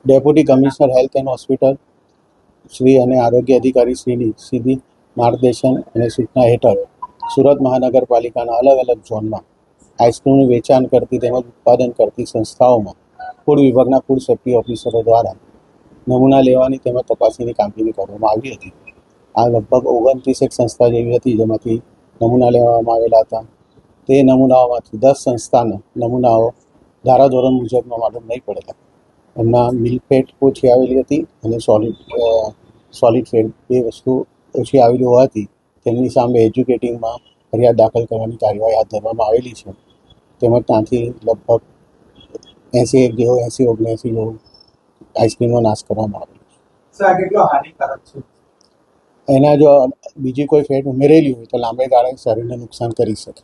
Deputy commissioner health and hospital Shri અને આરોગ્ય અધિકારી શ્રીની સીધી માર્ગદર્શન અને સૂચના હેઠળ સુરત મહાનગરપાલિકાના અલગ અલગ ઝોનમાં આઈસ્ક્રીમનું વેચાણ કરતી તેમજ ઉત્પાદન કરતી સંસ્થાઓમાં ફૂડ વિભાગના ફૂડ સેફ્ટી ઓફિસરો દ્વારા નમૂના લેવાની તેમજ તપાસણીની કામગીરી કરવામાં આવી હતી. આ લગભગ 29 સંસ્થા જેવી હતી જેમાંથી નમૂના લેવામાં આવેલા હતા. તે નમૂનાઓમાંથી 10 સંસ્થાના નમૂનાઓ ધારાધોરણ મુજબનો માલુમ નહીં પડેલા. એમના મિલ્ક ફેટ ઓછી આવેલી હતી અને સોલિડ ફેટ બે વસ્તુ ઓછી આવેલી હોવાથી તેમની સામે એજ્યુકેટિંગમાં ફરિયાદ દાખલ કરવાની કાર્યવાહી હાથ ધરવામાં આવેલી છે. તેમજ ત્યાંથી લગભગ 80-79 જેવું આઈસ્ક્રીમનો નાશ કરવામાં આવેલો છે. સર, આ કેટલો હાનિકારક છે? એના જો બીજી કોઈ ફેટ ઉમેરેલી હોય તો લાંબે ગાળે શરીરને નુકસાન કરી શકે.